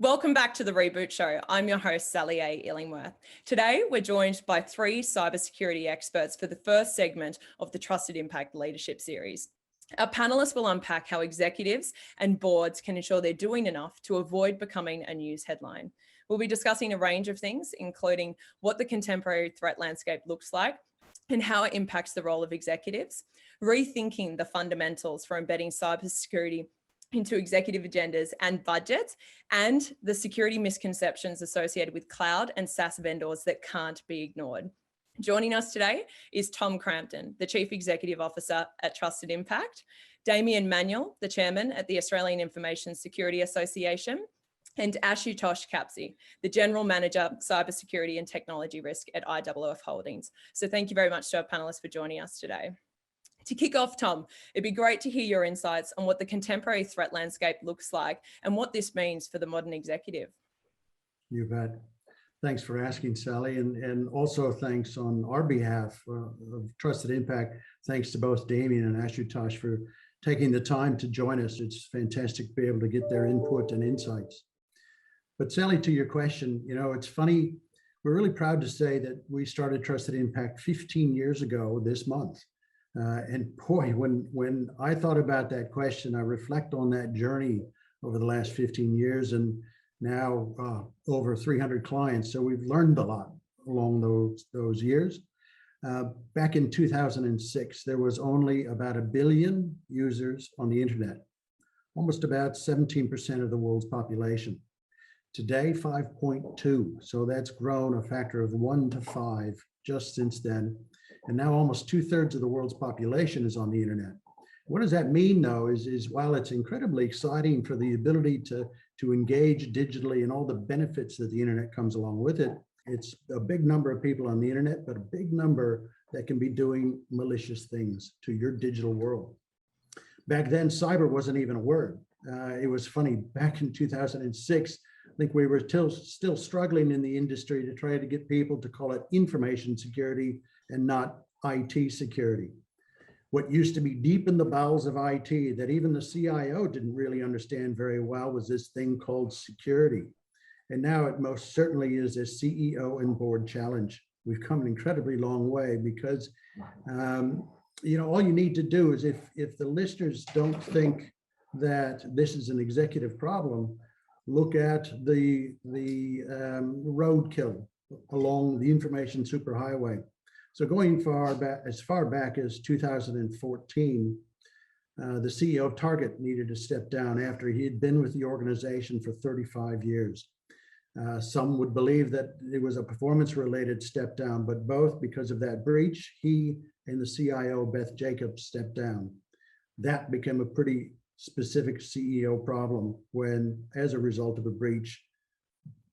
Welcome back to the Reboot Show. I'm your host, Sally A. Illingworth. Today, we're joined by three cybersecurity experts for the first segment of the Trusted Impact Leadership Series. Our panelists will unpack how executives and boards can ensure they're doing enough to avoid becoming a news headline. We'll be discussing a range of things, including what the contemporary threat landscape looks like and how it impacts the role of executives, rethinking the fundamentals for embedding cybersecurity into executive agendas and budgets, and the security misconceptions associated with cloud and SaaS vendors that can't be ignored. Joining us today is Tom Crampton, the Chief Executive Officer at Trusted Impact, Damien Manuel, the Chairman at the Australian Information Security Association, and Ashutosh Kapsi, the General Manager, Cybersecurity and Technology Risk at IOOF Holdings. So thank you very much to our panelists for joining us today. To kick off, Tom, it'd be great to hear your insights on what the contemporary threat landscape looks like and what this means for the modern executive. You bet. Thanks for asking, Sally, and also thanks on our behalf of Trusted Impact. Thanks to both Damien and Ashutosh for taking the time to join us. It's fantastic to be able to get their input and insights. But Sally, to your question, it's funny, we're really proud to say that we started Trusted Impact 15 years ago this month. And boy, when I thought about that question, I reflect on that journey over the last 15 years and now over 300 clients. So we've learned a lot along those years. Back in 2006, there was only about 1 billion users on the internet, almost about 17% of the world's population. Today, 5.2. So that's grown a factor of 1 to 5 just since then. And now almost 2/3 of the world's population is on the internet. What does that mean, though, is while it's incredibly exciting for the ability to engage digitally and all the benefits that the internet comes along with it, it's a big number of people on the internet, but a big number that can be doing malicious things to your digital world. Back then, cyber wasn't even a word. It was funny, back in 2006, I think we were still struggling in the industry to try to get people to call it information security and not IT security. What used to be deep in the bowels of IT that even the CIO didn't really understand very well was this thing called security. And now it most certainly is a CEO and board challenge. We've come an incredibly long way because, all you need to do is if the listeners don't think that this is an executive problem, look at the roadkill along the information superhighway. So going as far back as 2014, the CEO of Target needed to step down after he had been with the organization for 35 years. Some would believe that it was a performance-related step down, but both because of that breach, he and the CIO, Beth Jacobs, stepped down. That became a pretty specific CEO problem when, as a result of a breach,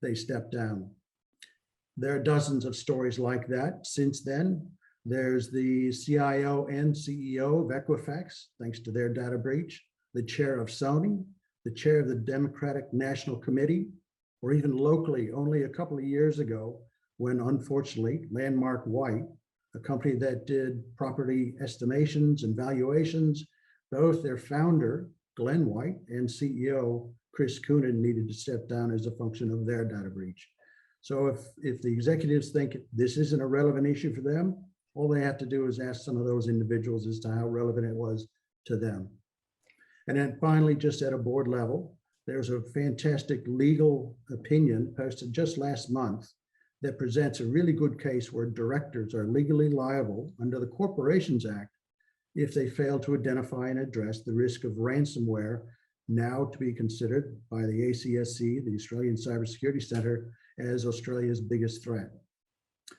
they stepped down. There are dozens of stories like that since then. There's the CIO and CEO of Equifax, thanks to their data breach, the chair of Sony, the chair of the Democratic National Committee, or even locally, only a couple of years ago, when unfortunately, Landmark White, a company that did property estimations and valuations, both their founder, Glenn White, and CEO, Chris Coonan, needed to step down as a function of their data breach. So if the executives think this isn't a relevant issue for them, all they have to do is ask some of those individuals as to how relevant it was to them. And then finally, just at a board level, there's a fantastic legal opinion posted just last month that presents a really good case where directors are legally liable under the Corporations Act if they fail to identify and address the risk of ransomware, now to be considered by the ACSC, the Australian Cybersecurity Centre, as Australia's biggest threat.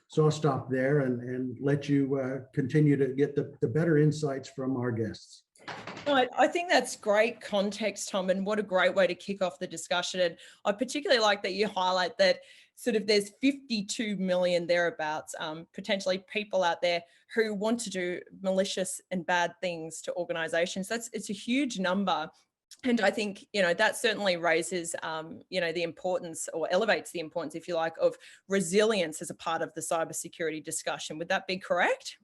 So I'll stop there and let you continue to get the better insights from our guests. I think that's great context, Tom, and what a great way to kick off the discussion. And I particularly like that you highlight that sort of there's 52 million thereabouts, potentially people out there who want to do malicious and bad things to organizations. It's a huge number. And I think, that certainly raises, the importance or elevates the importance, if you like, of resilience as a part of the cybersecurity discussion. Would that be correct?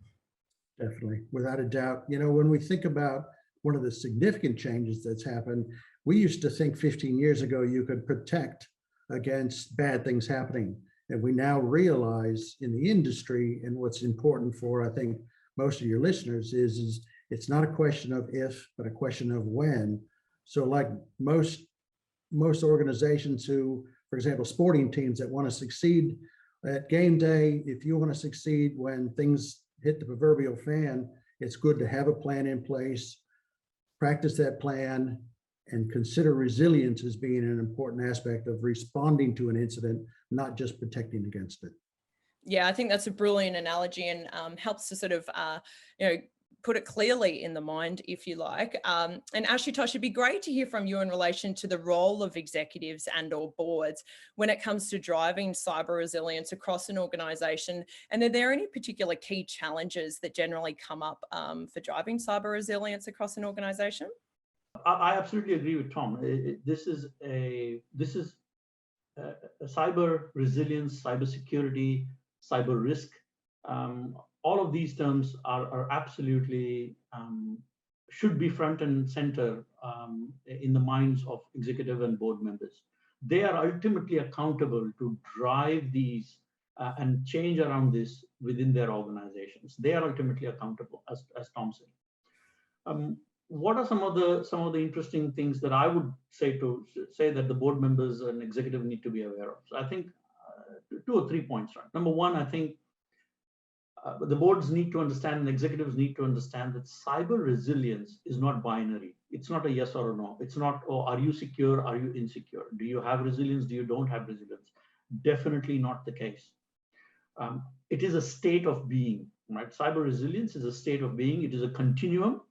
Definitely, without a doubt. When we think about one of the significant changes that's happened, we used to think 15 years ago you could protect against bad things happening. And we now realize in the industry, and what's important for, I think, most of your listeners is it's not a question of if, but a question of when. So like most organizations who, for example, sporting teams that want to succeed at game day, if you want to succeed when things hit the proverbial fan, it's good to have a plan in place, practice that plan, and consider resilience as being an important aspect of responding to an incident, not just protecting against it. Yeah, I think that's a brilliant analogy, and helps to sort of, put it clearly in the mind, if you like. And Ashutosh, it'd be great to hear from you in relation to the role of executives and or boards when it comes to driving cyber resilience across an organization. And are there any particular key challenges that generally come up for driving cyber resilience across an organization? I absolutely agree with Tom. This is cyber resilience, cyber security, cyber risk. All of these terms are absolutely should be front and center in the minds of executive and board members. They are ultimately accountable to drive these and change around this within their organizations. They are ultimately accountable, as Tom said. What are some of the interesting things that I would say that the board members and executive need to be aware of? So I think 2 or 3 points. Right. Number one, I think the boards need to understand and executives need to understand that cyber resilience is not binary. It's not a yes or a no. It's not, oh, are you secure? Are you insecure? Do you have resilience? Do you don't have resilience? Definitely not the case. It is a state of being, right? Cyber resilience is a state of being. It is a continuum.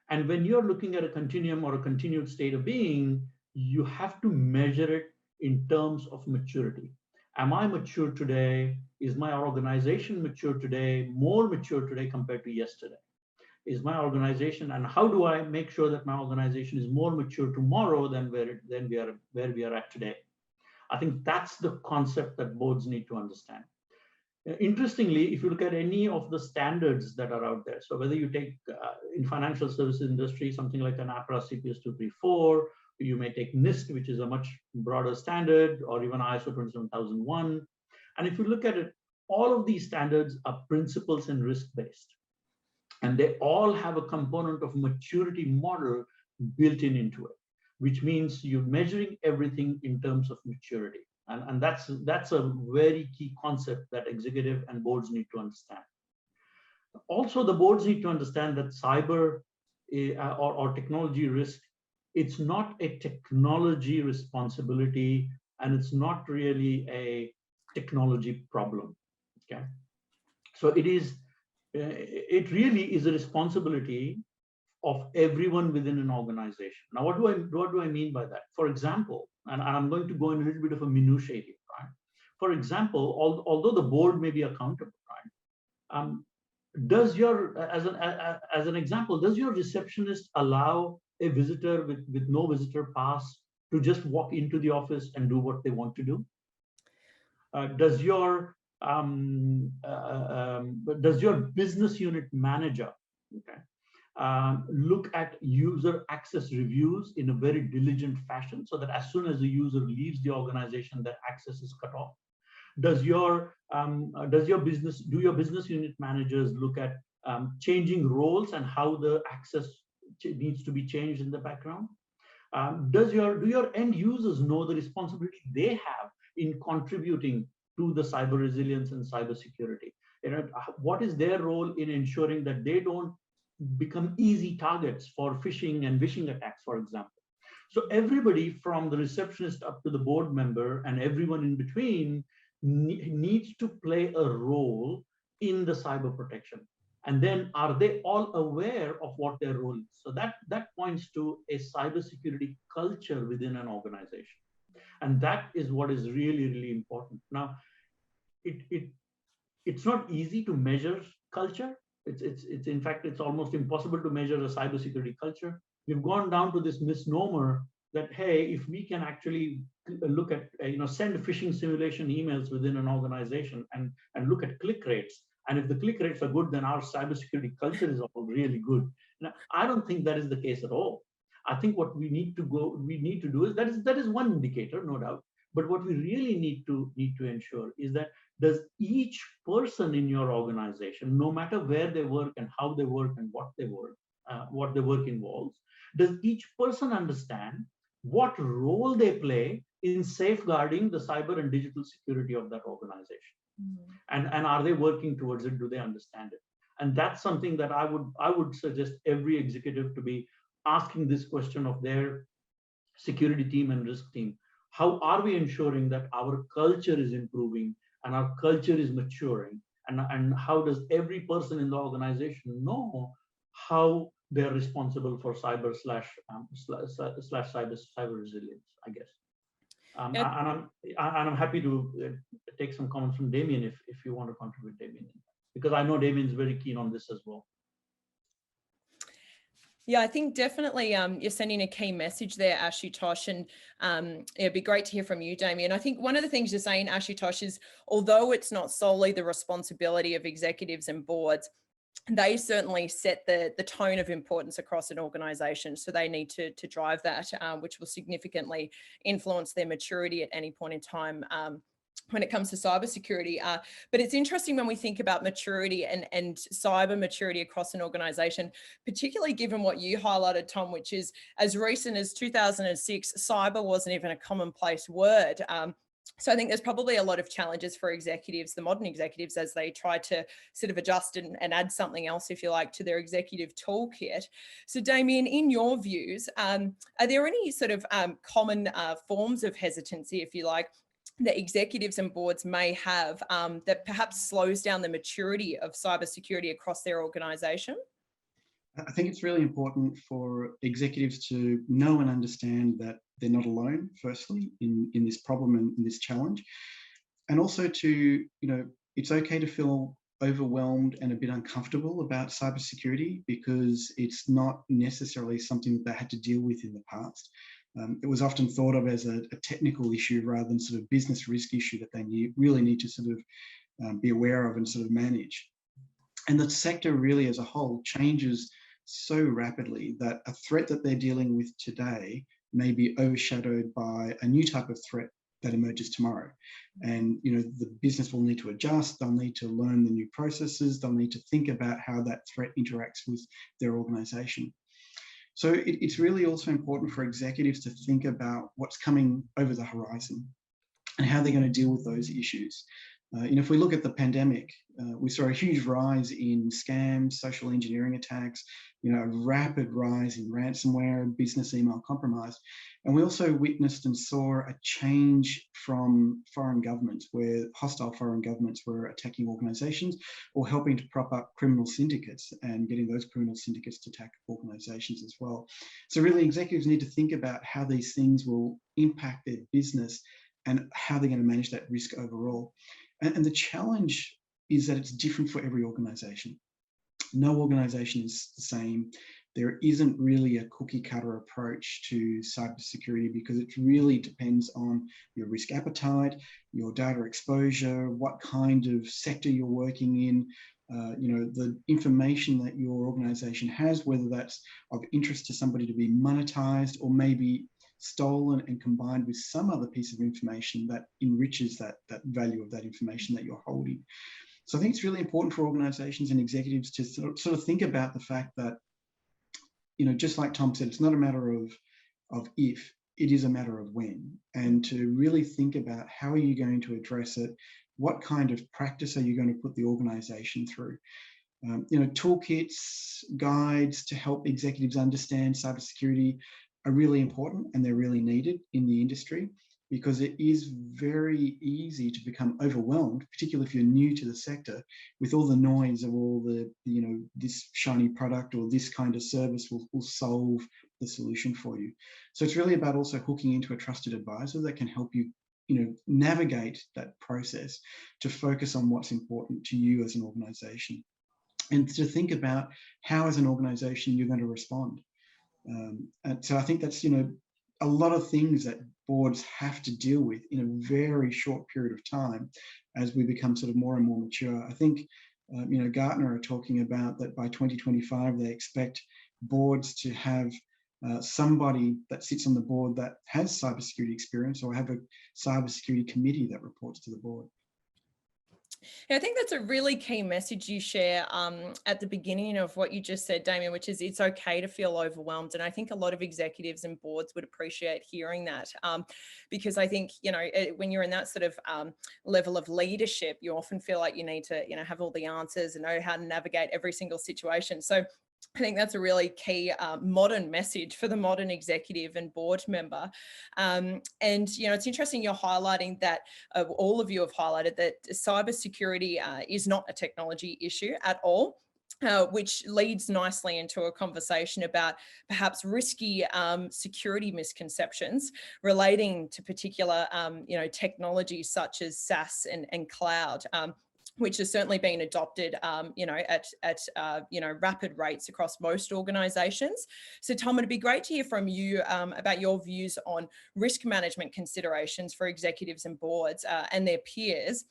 And when you're looking at a continuum or a continued state of being, you have to measure it in terms of maturity. Am I mature today? Is my organization mature today, more mature today compared to yesterday? Is my organization, and how do I make sure that my organization is more mature tomorrow than where we are at today? I think that's the concept that boards need to understand. Interestingly, if you look at any of the standards that are out there, so whether you take in financial services industry, something like an APRA CPS 234, you may take NIST, which is a much broader standard, or even ISO 27001. And if you look at it, all of these standards are principles and risk-based. And they all have a component of maturity model built into it, which means you're measuring everything in terms of maturity. And that's a very key concept that executive and boards need to understand. Also, the boards need to understand that cyber or technology risk, it's not a technology responsibility, and it's not really a technology problem. Okay, so it really is a responsibility of everyone within an organization. Now, what do I mean by that? For example, and I'm going to go in a little bit of a minutiae here, right? For example, although the board may be accountable, right? Does your, as an example, does your receptionist allow a visitor with no visitor pass to just walk into the office and do what they want to do? Does your business unit manager, okay, look at user access reviews in a very diligent fashion so that as soon as the user leaves the organization, their access is cut off? Do your business unit managers look at changing roles and how the access needs to be changed in the background? Do your end users know the responsibility they have in contributing to the cyber resilience and cyber security? What is their role in ensuring that they don't become easy targets for phishing and vishing attacks, for example? So everybody from the receptionist up to the board member and everyone in between needs to play a role in the cyber protection. And then are they all aware of what their role is? So that points to a cybersecurity culture within an organization. And that is what is really, really important. Now, it's not easy to measure culture. It's in fact, it's almost impossible to measure a cybersecurity culture. We've gone down to this misnomer that, hey, if we can actually look at, send phishing simulation emails within an organization and look at click rates, and if the click rates are good, then our cybersecurity culture is all really good. Now, I don't think that is the case at all. I think what we need to do is that is one indicator, no doubt. But what we really need to ensure is that does each person in your organization, no matter where they work and how they work and what their work involves, does each person understand what role they play in safeguarding the cyber and digital security of that organization? And are they working towards it? Do they understand it? And that's something that I would suggest every executive to be asking this question of their security team and risk team. How are we ensuring that our culture is improving and our culture is maturing? And how does every person in the organization know how they're responsible for cyber slash cyber resilience, I guess. And I'm happy to take some comments from Damien if you want to contribute, Damien, because I know Damien is very keen on this as well. Yeah, I think definitely you're sending a key message there, Ashutosh, and it'd be great to hear from you, Damien. I think one of the things you're saying, Ashutosh, is although it's not solely the responsibility of executives and boards, they certainly set the tone of importance across an organization. So they need to drive that, which will significantly influence their maturity at any point in time when it comes to cybersecurity. But it's interesting when we think about maturity and cyber maturity across an organization, particularly given what you highlighted, Tom, which is as recent as 2006, cyber wasn't even a commonplace word. So I think there's probably a lot of challenges for executives, the modern executives, as they try to sort of adjust and add something else, if you like, to their executive toolkit. So Damien, in your views, are there any sort of common forms of hesitancy, if you like, that executives and boards may have that perhaps slows down the maturity of cybersecurity across their organization? I think it's really important for executives to know and understand that they're not alone, firstly, in this problem and in this challenge. And also to, it's okay to feel overwhelmed and a bit uncomfortable about cybersecurity because it's not necessarily something that they had to deal with in the past. It was often thought of as a technical issue rather than sort of business risk issue that they really need to sort of be aware of and sort of manage. And the sector really as a whole changes so rapidly that a threat that they're dealing with today may be overshadowed by a new type of threat that emerges tomorrow. And the business will need to adjust, they'll need to learn the new processes, they'll need to think about how that threat interacts with their organization. So it's really also important for executives to think about what's coming over the horizon and how they're going to deal with those issues. If we look at the pandemic, we saw a huge rise in scams, social engineering attacks, a rapid rise in ransomware, business email compromise. And we also witnessed and saw a change from foreign governments where hostile foreign governments were attacking organizations or helping to prop up criminal syndicates and getting those criminal syndicates to attack organizations as well. So really executives need to think about how these things will impact their business and how they're going to manage that risk overall. And the challenge is that it's different for every organization. No organization is the same. There isn't really a cookie cutter approach to cybersecurity because it really depends on your risk appetite, your data exposure, what kind of sector you're working in, the information that your organization has, whether that's of interest to somebody to be monetized or maybe stolen and combined with some other piece of information that enriches that value of that information that you're holding. So I think it's really important for organizations and executives to sort of think about the fact that, just like Tom said, it's not a matter of if, it is a matter of when, and to really think about how are you going to address it, what kind of practice are you going to put the organization through. Toolkits, guides to help executives understand cybersecurity are really important and they're really needed in the industry because it is very easy to become overwhelmed, particularly if you're new to the sector, with all the noise of all the, this shiny product or this kind of service will solve the solution for you. So it's really about also hooking into a trusted advisor that can help you, navigate that process to focus on what's important to you as an organization and to think about how as an organization you're going to respond. And so I think that's, a lot of things that boards have to deal with in a very short period of time as we become sort of more and more mature. I think, Gartner are talking about that by 2025, they expect boards to have somebody that sits on the board that has cybersecurity experience, or have a cybersecurity committee that reports to the board. Yeah, I think that's a really key message you share at the beginning of what you just said, Damien, which is it's okay to feel overwhelmed. And I think a lot of executives and boards would appreciate hearing that, because I think, when you're in that sort of level of leadership, you often feel like you need to, have all the answers and know how to navigate every single situation. So I think that's a really key modern message for the modern executive and board member. And, it's interesting you're highlighting that, all of you have highlighted that cybersecurity is not a technology issue at all. Which leads nicely into a conversation about perhaps risky security misconceptions relating to particular, technologies such as SaaS and cloud. Which has certainly been adopted, at rapid rates across most organisations. So, Tom, it'd be great to hear from you about your views on risk management considerations for executives and boards and their peers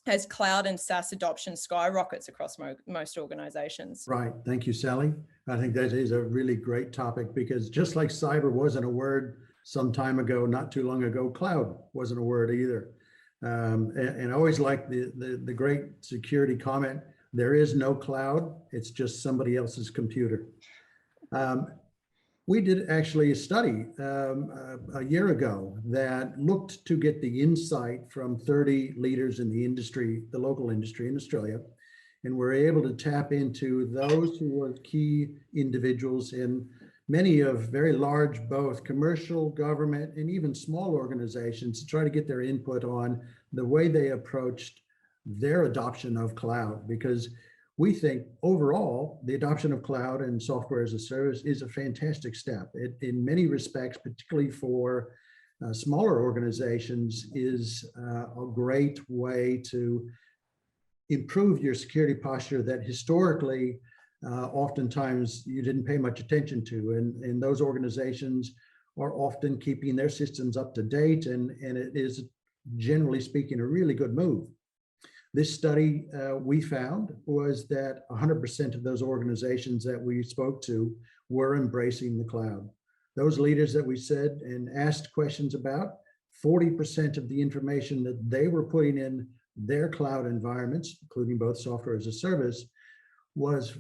as cloud and SaaS adoption skyrockets across most organisations. Right. Thank you, Sally. I think that is a really great topic, because just like cyber wasn't a word some time ago, not too long ago, cloud wasn't a word either. And I always like the great security comment, there is no cloud, it's just somebody else's computer. We did actually a study a year ago that looked to get the insight from 30 leaders in the industry, the local industry in Australia, and we're able to tap into those who were key individuals in many of very large, both commercial, government, and even small organizations, to try to get their input on the way they approached their adoption of cloud. Because we think overall, the adoption of cloud and software as a service is a fantastic step. It, in many respects, particularly for smaller organizations, is a great way to improve your security posture that historically oftentimes you didn't pay much attention to, and those organizations are often keeping their systems up to date, and it is, generally speaking, a really good move. This study we found was that 100% of those organizations that we spoke to were embracing the cloud. Those leaders that we said and asked questions about, 40% of the information that they were putting in their cloud environments, including both software as a service, was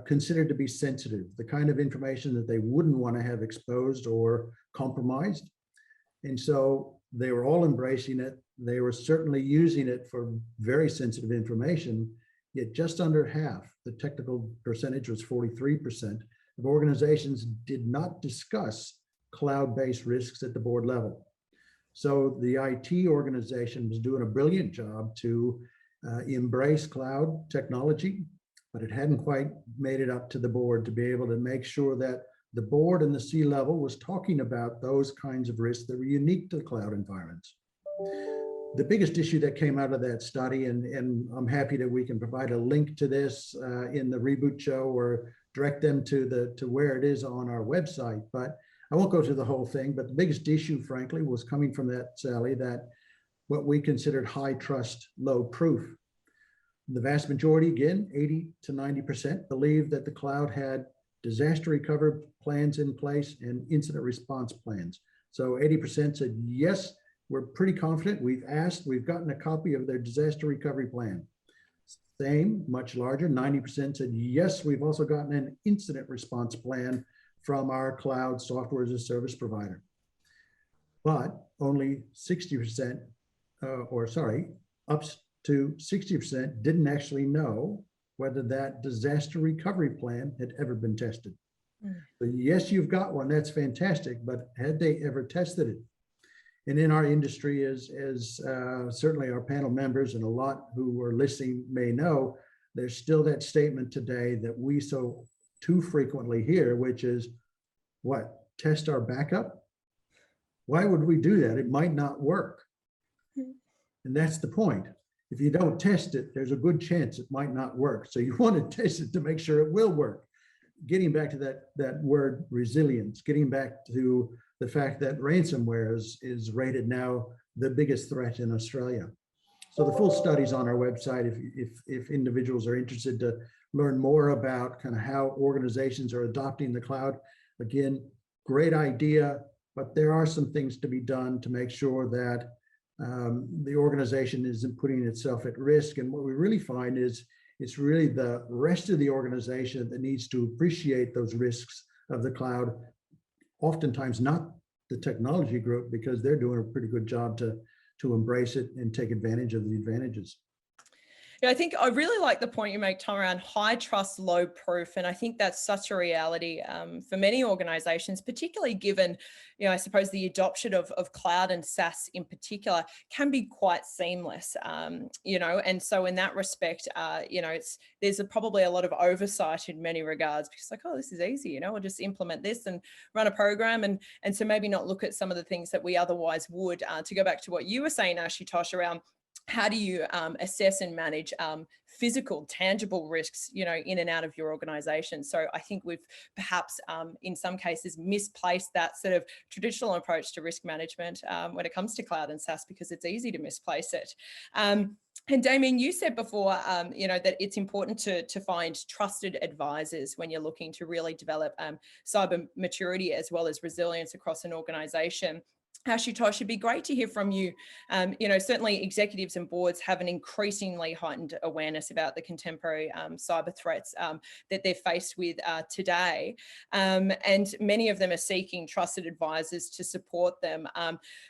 considered to be sensitive, the kind of information that they wouldn't want to have exposed or compromised. And so they were all embracing it. They were certainly using it for very sensitive information, yet just under half, the technical percentage was 43%, of organizations did not discuss cloud-based risks at the board level. So the IT organization was doing a brilliant job to embrace cloud technology, but it hadn't quite made it up to the board to be able to make sure that the board and the C-level was talking about those kinds of risks that were unique to the cloud environments. The biggest issue that came out of that study, and I'm happy that we can provide a link to this in the Reboot show, or direct them to where it is on our website, but I won't go through the whole thing. But the biggest issue, frankly, was coming from that, Sally, that what we considered high trust, low proof. The vast majority, again, 80 to 90%, believed that the cloud had disaster recovery plans in place and incident response plans. So 80% said, yes, we're pretty confident. We've asked, we've gotten a copy of their disaster recovery plan. Same, much larger, 90% said, yes, we've also gotten an incident response plan from our cloud software as a service provider. But only 60%, up to 60% didn't actually know whether that disaster recovery plan had ever been tested. So yes, you've got one, that's fantastic, but had they ever tested it? And in our industry, as certainly our panel members and a lot who were listening may know, there's still that statement today that we so too frequently hear, which is, what, test our backup? Why would we do that? It might not work. And that's the point. If you don't test it, there's a good chance it might not work. So you want to test it to make sure it will work. Getting back to that word resilience, getting back to the fact that ransomware is rated now the biggest threat in Australia. So the full study's on our website if individuals are interested to learn more about kind of how organizations are adopting the cloud. Again, great idea, but there are some things to be done to make sure that the organization isn't putting itself at risk. And what we really find is it's really the rest of the organization that needs to appreciate those risks of the cloud, oftentimes not the technology group, because they're doing a pretty good job to embrace it and take advantage of the advantages. Yeah, I think I really like the point you make, Tom, around high trust, low proof. And I think that's such a reality for many organizations, particularly given, I suppose the adoption of cloud and SaaS in particular can be quite seamless, and so in that respect, there's probably a lot of oversight in many regards, because like, oh, this is easy, we'll just implement this and run a program. And so maybe not look at some of the things that we otherwise would. To go back to what you were saying, Ashutosh, around how do you assess and manage physical, tangible risks, in and out of your organization? So I think we've perhaps, in some cases, misplaced that sort of traditional approach to risk management when it comes to cloud and SaaS, because it's easy to misplace it. And Damien, you said before, that it's important to find trusted advisors when you're looking to really develop cyber maturity as well as resilience across an organization. Ashutosh, it'd be great to hear from you. Certainly executives and boards have an increasingly heightened awareness about the contemporary cyber threats that they're faced with today. And many of them are seeking trusted advisors to support them.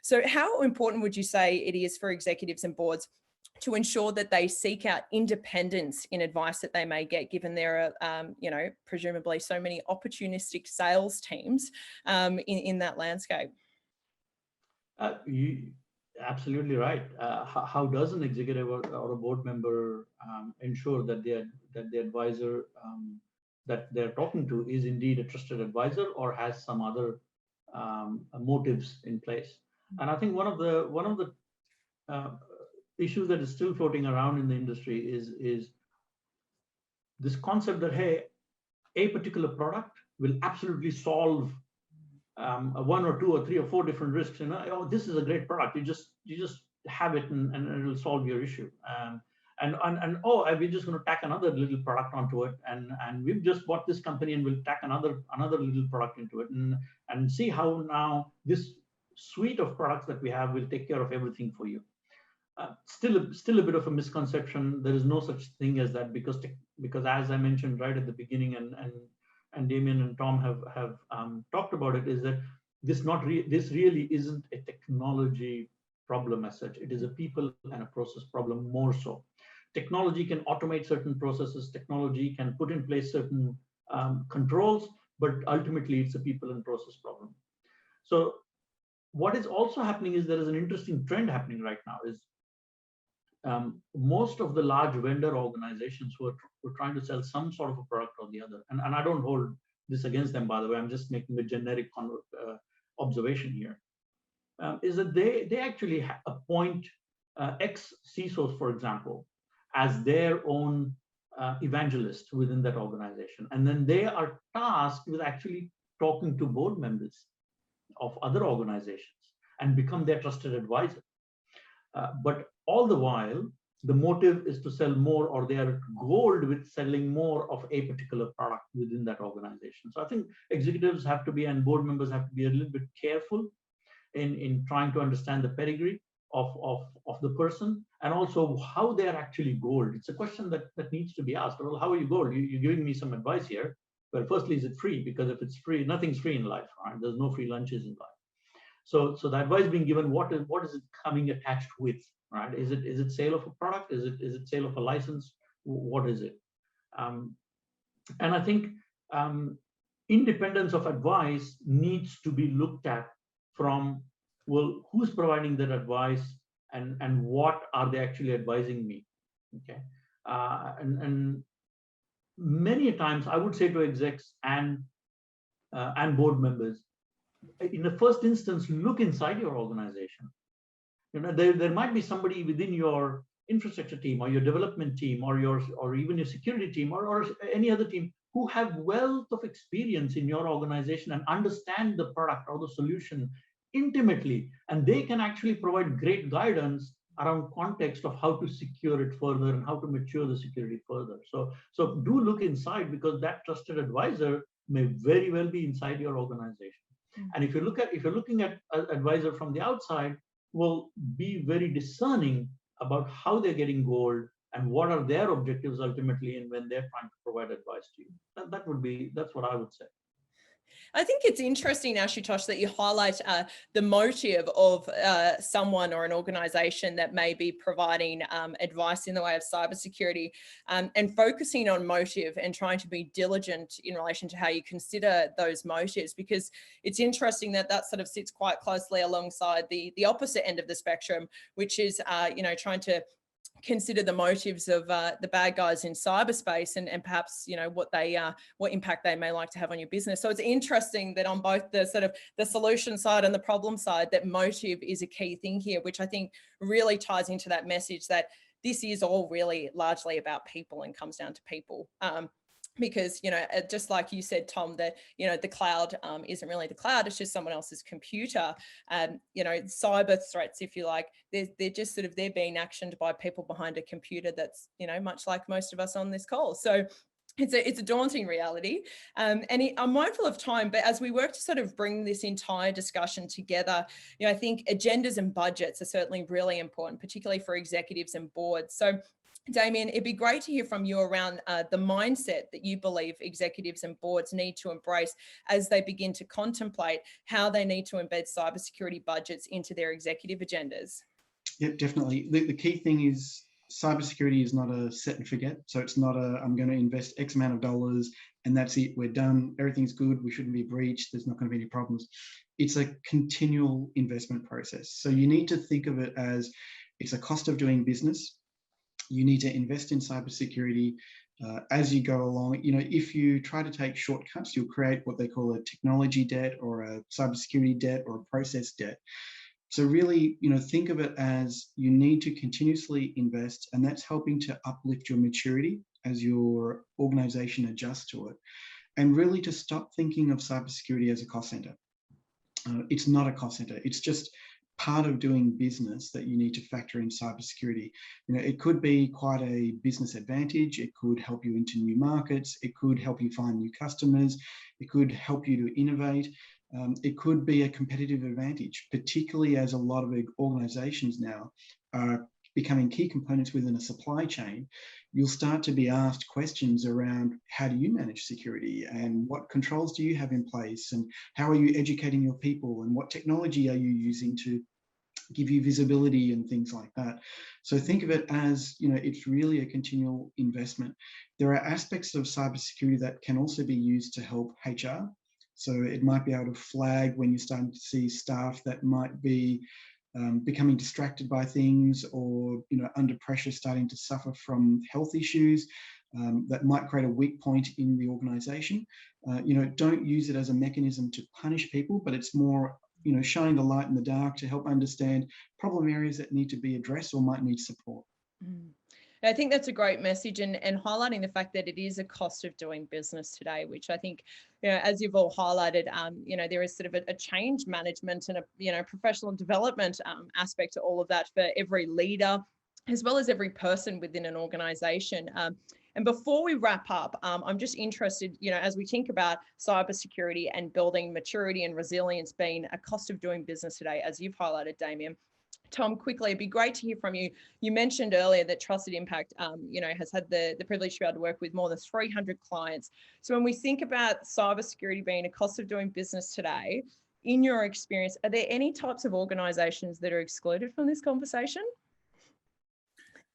So how important would you say it is for executives and boards to ensure that they seek out independence in advice that they may get, given there are, presumably so many opportunistic sales teams in that landscape? You absolutely right. How does an executive or a board member ensure that the advisor that they're talking to is indeed a trusted advisor or has some other motives in place? And I think one of the issues that is still floating around in the industry is this concept that, hey, a particular product will absolutely solve one or two or three or four different risks. Oh, this is a great product. You just have it and it will solve your issue. And we're just going to tack another little product onto it, and we've just bought this company and we'll tack another little product into it, and see how now this suite of products that we have will take care of everything for you. Still a bit of a misconception. There is no such thing as that, because as I mentioned right at the beginning, and Damien and Tom have talked about it, is that this really isn't a technology problem as such. It is a people and a process problem more so. Technology can automate certain processes. Technology can put in place certain controls, but ultimately it's a people and process problem. So what is also happening is there is an interesting trend happening right now is most of the large vendor organizations who are trying to sell some sort of a product or the other, and I don't hold this against them, by the way, I'm just making a generic observation here, is that they actually appoint ex-CISOs, for example, as their own evangelist within that organization. And then they are tasked with actually talking to board members of other organizations and become their trusted advisor. But all the while, the motive is to sell more, or they are goaled with selling more of a particular product within that organization. So I think executives have to be, and board members have to be a little bit careful in trying to understand the pedigree of the person, and also how they are actually goaled. It's a question that needs to be asked. Well, how are you goaled? You're giving me some advice here. Well, firstly, is it free? Because if it's free, nothing's free in life, right? There's no free lunches in life. So the advice being given, what is it coming attached with, right? Is it sale of a product? Is it sale of a license? What is it? And I think independence of advice needs to be looked at from, well, who's providing that advice, and what are they actually advising me? Okay, and many times I would say to execs and board members, in the first instance, look inside your organization. There might be somebody within your infrastructure team or your development team or even your security team or any other team who have wealth of experience in your organization and understand the product or the solution intimately, and they can actually provide great guidance around context of how to secure it further and how to mature the security further. So do look inside, because that trusted advisor may very well be inside your organization. And if you're looking at an advisor from the outside, will be very discerning about how they're getting gold and what are their objectives ultimately, and when they're trying to provide advice to you. That's what I would say. I think it's interesting, Ashutosh, that you highlight the motive of someone or an organization that may be providing advice in the way of cybersecurity, and focusing on motive and trying to be diligent in relation to how you consider those motives, because it's interesting that that sort of sits quite closely alongside the opposite end of the spectrum, which is, trying to consider the motives of the bad guys in cyberspace, and perhaps what impact they may like to have on your business. So it's interesting that on both the sort of the solution side and the problem side, that motive is a key thing here, which I think really ties into that message that this is all really largely about people and comes down to people. Because, just like you said, Tom, that, the cloud isn't really the cloud, it's just someone else's computer. Cyber threats, if you like, they're just sort of, they're being actioned by people behind a computer that's, much like most of us on this call. So it's a daunting reality. And I'm mindful of time, but as we work to sort of bring this entire discussion together, I think agendas and budgets are certainly really important, particularly for executives and boards. So Damien, it'd be great to hear from you around the mindset that you believe executives and boards need to embrace as they begin to contemplate how they need to embed cybersecurity budgets into their executive agendas. Yep, definitely. The key thing is cybersecurity is not a set and forget. So it's not I'm going to invest X amount of dollars and that's it, we're done, everything's good, we shouldn't be breached, there's not going to be any problems. It's a continual investment process. So you need to think of it as it's a cost of doing business. You need to invest in cybersecurity as you go along. If you try to take shortcuts, you'll create what they call a technology debt or a cybersecurity debt or a process debt. So really, think of it as you need to continuously invest, and that's helping to uplift your maturity as your organization adjusts to it. And really to stop thinking of cybersecurity as a cost center. It's not a cost center. It's just part of doing business that you need to factor in cybersecurity. It could be quite a business advantage. It could help you into new markets. It could help you find new customers. It could help you to innovate. It could be a competitive advantage, particularly as a lot of organizations now are becoming key components within a supply chain. You'll start to be asked questions around how do you manage security and what controls do you have in place and how are you educating your people and what technology are you using to give you visibility and things like that. So think of it as, it's really a continual investment. There are aspects of cybersecurity that can also be used to help HR. So it might be able to flag when you're starting to see staff that might be becoming distracted by things or under pressure starting to suffer from health issues that might create a weak point in the organization. Don't use it as a mechanism to punish people, but it's more shining the light in the dark to help understand problem areas that need to be addressed or might need support. I think that's a great message, and highlighting the fact that it is a cost of doing business today, which I think, as you've all highlighted, there is sort of a change management and a professional development aspect to all of that for every leader, as well as every person within an organization. And before we wrap up, I'm just interested, as we think about cybersecurity and building maturity and resilience being a cost of doing business today, as you've highlighted, Damien. Tom, quickly, it'd be great to hear from you. You mentioned earlier that TrustedImpact, has had the privilege to be able to work with more than 300 clients. So when we think about cybersecurity being a cost of doing business today, in your experience, are there any types of organizations that are excluded from this conversation?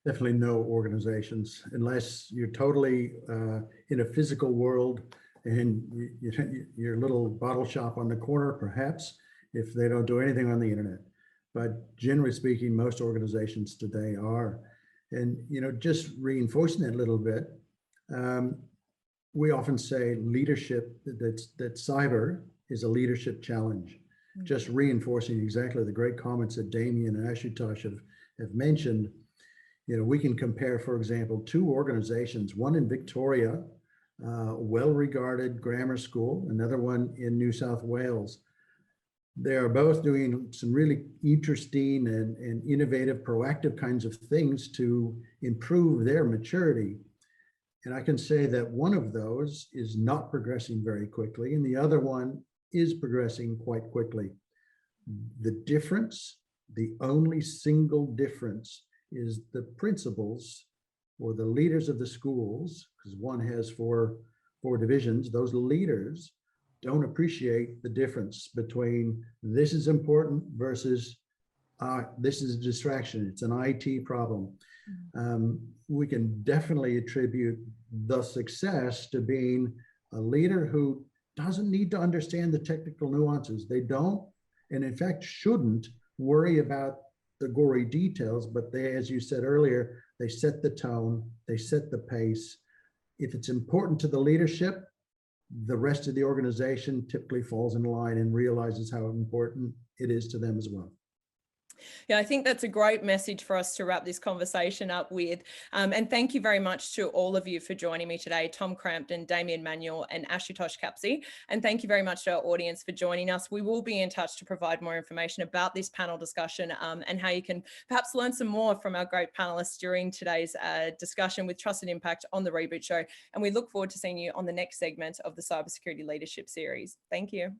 Definitely no organizations, unless you're totally in a physical world and your little bottle shop on the corner, perhaps, if they don't do anything on the internet. But generally speaking, most organizations today are. And, just reinforcing that a little bit, we often say leadership, that cyber is a leadership challenge. Mm-hmm. Just reinforcing exactly the great comments that Damien and Ashutosh have mentioned. We can compare, for example, two organizations, one in Victoria, well-regarded grammar school, another one in New South Wales. They are both doing some really interesting and innovative, proactive kinds of things to improve their maturity. And I can say that one of those is not progressing very quickly, and the other one is progressing quite quickly. The difference, the only single difference, is the principals or the leaders of the schools, because one has four divisions. Those leaders don't appreciate the difference between this is important versus this is a distraction. It's an IT problem. We can definitely attribute the success to being a leader who doesn't need to understand the technical nuances. They don't, and in fact shouldn't, worry about the gory details, but they, as you said earlier, they set the tone, they set the pace. If it's important to the leadership, the rest of the organization typically falls in line and realizes how important it is to them as well. Yeah, I think that's a great message for us to wrap this conversation up with. And thank you very much to all of you for joining me today, Tom Crampton, Damien Manuel, and Ashutosh Kapsi. And thank you very much to our audience for joining us. We will be in touch to provide more information about this panel discussion and how you can perhaps learn some more from our great panelists during today's discussion with Trusted Impact on the Reboot Show. And we look forward to seeing you on the next segment of the Cybersecurity Leadership Series. Thank you.